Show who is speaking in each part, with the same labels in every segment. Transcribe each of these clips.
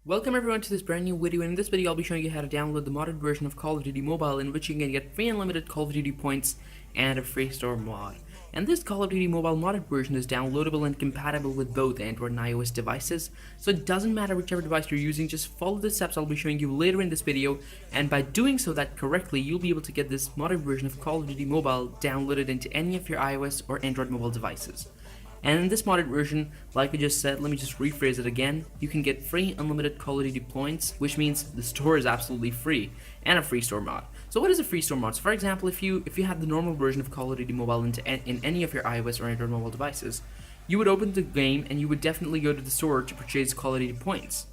Speaker 1: Welcome everyone to this brand new video, and in this video I'll be showing you how to download the modded version of Call of Duty Mobile, in which you can get free unlimited Call of Duty points and a free store mod. And this Call of Duty Mobile modded version is downloadable and compatible with both Android and iOS devices, so it doesn't matter whichever device you're using, just follow the steps I'll be showing you later in this video, and by doing so that correctly, you'll be able to get this modded version of Call of Duty Mobile downloaded into any of your iOS or Android mobile devices. And in this modded version, like I just said, let me just rephrase it again, you can get free unlimited Call of Duty points, which means the store is absolutely free, and a free store mod. So what is a free store mod? So for example, if you have the normal version of Call of Duty Mobile in any of your iOS or Android mobile devices, you would open the game and you would definitely go to the store to purchase Call of Duty points.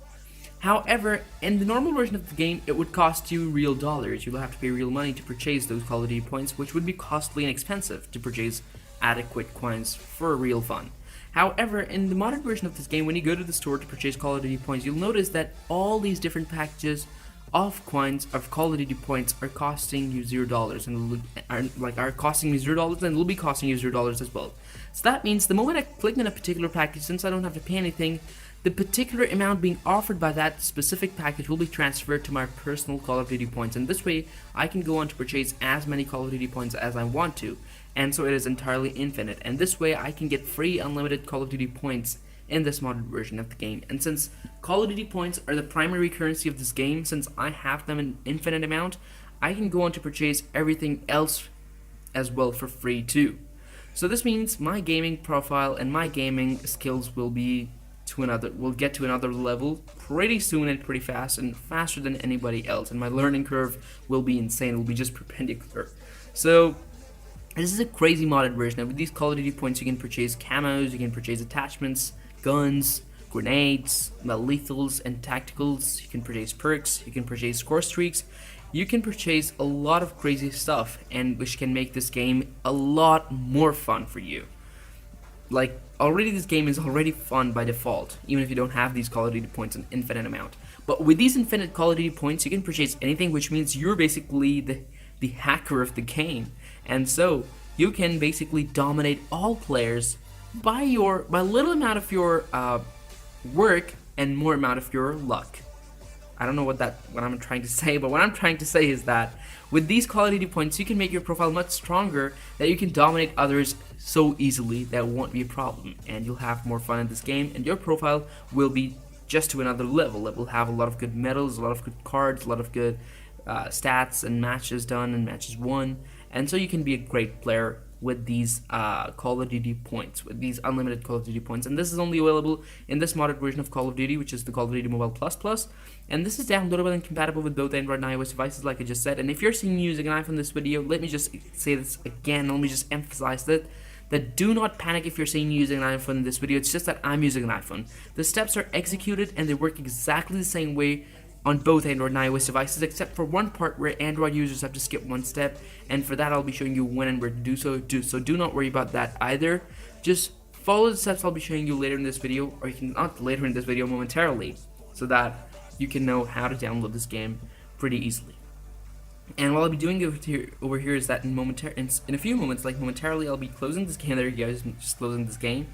Speaker 1: However, in the normal version of the game, it would cost you real dollars. You'll have to pay real money to purchase those Call of Duty points, which would be costly and expensive to purchase adequate coins for real fun. However, in the modern version of this game, when you go to the store to purchase Call of Duty points, you'll notice that all these different packages of coins of Call of Duty points are costing you $0 and are costing me $0 and will be costing you $0 as well. So that means the moment I click on a particular package, since I don't have to pay anything, the particular amount being offered by that specific package will be transferred to my personal Call of Duty points, and this way I can go on to purchase as many Call of Duty points as I want to, and so it is entirely infinite, and this way I can get free unlimited Call of Duty points in this modded version of the game. And since Call of Duty points are the primary currency of this game, since I have them in infinite amount, I can go on to purchase everything else as well for free too. So this means my gaming profile and my gaming skills will get to another level pretty soon and pretty fast, and faster than anybody else, and my learning curve will be insane. It will be just perpendicular. So this is a crazy modded version, and with these Call of Duty points you can purchase camos, you can purchase attachments, guns, grenades, lethals and tacticals, you can purchase perks, you can purchase score streaks, you can purchase a lot of crazy stuff, and which can make this game a lot more fun for you. Like, already this game is already fun by default, even if you don't have these Call of Duty points in infinite amount. But with these infinite Call of Duty points, you can purchase anything, which means you're basically the hacker of the game. And so, you can basically dominate all players by little amount of your work and more amount of your luck. I don't know what I'm trying to say, but what I'm trying to say is that with these Call of Duty points, you can make your profile much stronger, that you can dominate others so easily that it won't be a problem, and you'll have more fun in this game, and your profile will be just to another level. It will have a lot of good medals, a lot of good cards, a lot of good stats and matches done and matches won, and so you can be a great player with these Call of Duty points, with these unlimited Call of Duty points. And this is only available in this modded version of Call of Duty, which is the Call of Duty Mobile Plus, and this is downloadable and compatible with both Android and iOS devices, like I just said. And if you're seeing me using an iPhone in this video, let me just say this again, let me just emphasize that do not panic if you're seeing me using an iPhone in this video. It's just that I'm using an iPhone. The steps are executed and they work exactly the same way on both Android and iOS devices, except for one part where Android users have to skip one step, and for that I'll be showing you when and where to do so. So do not worry about that either. Just follow the steps I'll be showing you later in this video, or you can not later in this video, momentarily, so that you can know how to download this game pretty easily. And what I'll be doing over here is that in a few moments, like momentarily, I'll be closing this game. There you go, just closing this game.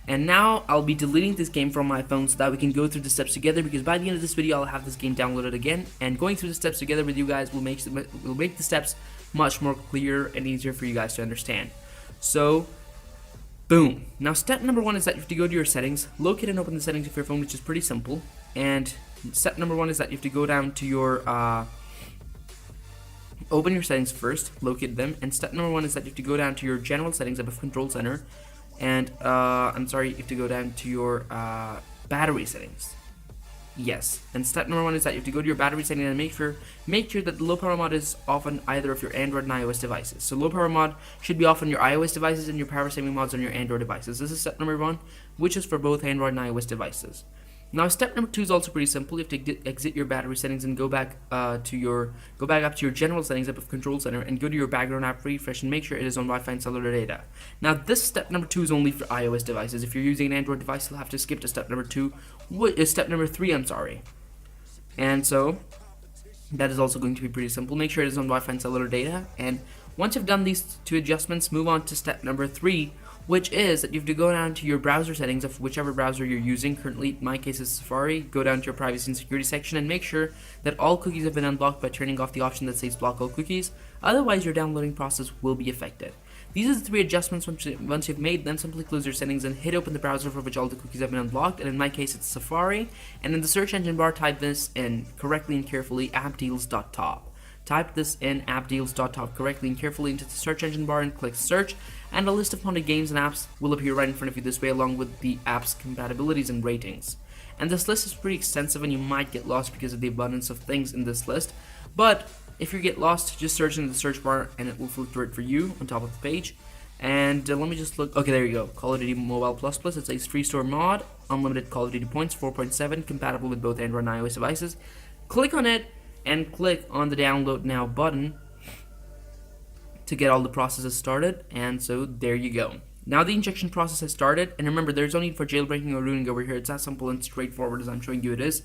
Speaker 1: And now I'll be deleting this game from my phone so that we can go through the steps together, because by the end of this video I'll have this game downloaded again, and going through the steps together with you guys will make the steps much more clear and easier for you guys to understand. So, boom. Now step number one is that you have to go to your settings, locate and open the settings of your phone, which is pretty simple. And step number one is that you have to go down to your open your settings first, locate them, and step number one is that you have to go down to your general settings above control center, and you have to go down to your battery settings. Yes, and step number one is that you have to go to your battery settings and make sure that the low power mod is off on either of your Android and iOS devices. So low power mod should be off on your iOS devices, and your power saving mods on your Android devices. This is step number one, which is for both Android and iOS devices. Now step number two is also pretty simple. You have to exit your battery settings and go back up to your general settings above control center, and go to your background app refresh and make sure it is on Wi-Fi and cellular data. Now this step number two is only for iOS devices. If you're using an Android device, you'll have to skip to step number three, I'm sorry. And so that is also going to be pretty simple. Make sure it is on Wi-Fi and cellular data, and once you've done these two adjustments, move on to step number three, which is that you have to go down to your browser settings of whichever browser you're using. Currently, in my case, is Safari. Go down to your privacy and security section and make sure that all cookies have been unblocked by turning off the option that says block all cookies. Otherwise, your downloading process will be affected. These are the 3 adjustments. Once you've made them, simply close your settings and hit open the browser for which all the cookies have been unblocked. And in my case, it's Safari. And in the search engine bar, type this in correctly and carefully, appdeals.top. Type this in appdeals.top correctly and carefully into the search engine bar and click search, and a list of haunted games and apps will appear right in front of you this way, along with the app's compatibilities and ratings. And this list is pretty extensive and you might get lost because of the abundance of things in this list, but if you get lost, just search in the search bar and it will filter it for you on top of the page. And let me just look. Okay, there you go. Call of Duty Mobile Plus Plus. It says free store mod, unlimited Call of Duty points, 4.7, compatible with both Android and iOS devices. Click on it and click on the download now button to get all the processes started. And so there you go. Now the injection process has started, and remember, there's no need for jailbreaking or rooting over here. It's as simple and straightforward as I'm showing you it is.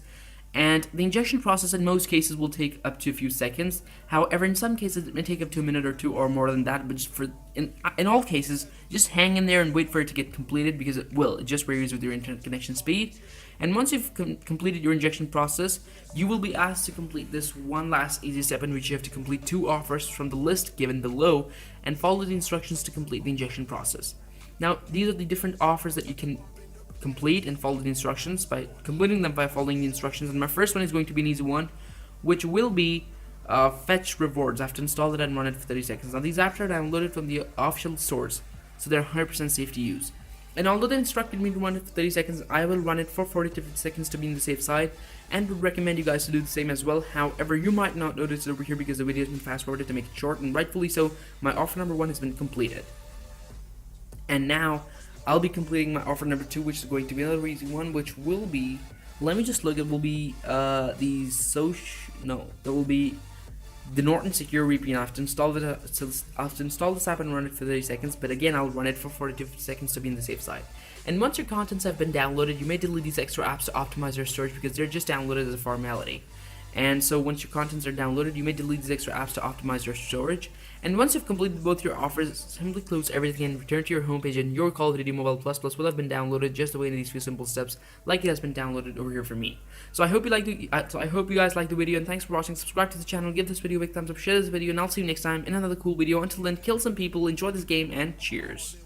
Speaker 1: And the injection process in most cases will take up to a few seconds. However, in some cases it may take up to a minute or two or more than that, but just in all cases, just hang in there and wait for it to get completed, because it will. It just varies with your internet connection speed. And once you've completed your injection process, you will be asked to complete this one last easy step, in which you have to complete 2 offers from the list given below and follow the instructions to complete the injection process. Now, these are the different offers that you can complete and follow the instructions by completing them by following the instructions. And my first one is going to be an easy one, which will be fetch rewards. I have to install it and run it for 30 seconds. Now, these apps are downloaded from the official source, so they're 100% safe to use. And although they instructed me to run it for 30 seconds, I will run it for 40 to 50 seconds to be in the safe side, and would recommend you guys to do the same as well. However, you might not notice it over here because the video has been fast forwarded to make it short, and rightfully so. My offer number 1 has been completed. And now I'll be completing my offer number 2, which is going to be another easy one, which will be, let me just look, it will be there will be the Norton Secure VPN. I have to install this app and run it for 30 seconds, but again, I'll run it for 40 to 50 seconds to be in the safe side. And once your contents have been downloaded, you may delete these extra apps to optimize your storage, because they're just downloaded as a formality. And so once your contents are downloaded, you may delete these extra apps to optimize your storage. And once you've completed both your offers, simply close everything and return to your homepage, and your Call of Duty Mobile Plus Plus will have been downloaded just the way in these few simple steps, like it has been downloaded over here for me. So I hope you guys liked the video, and thanks for watching. Subscribe to the channel, give this video a big thumbs up, share this video, and I'll see you next time in another cool video. Until then, kill some people, enjoy this game, and cheers.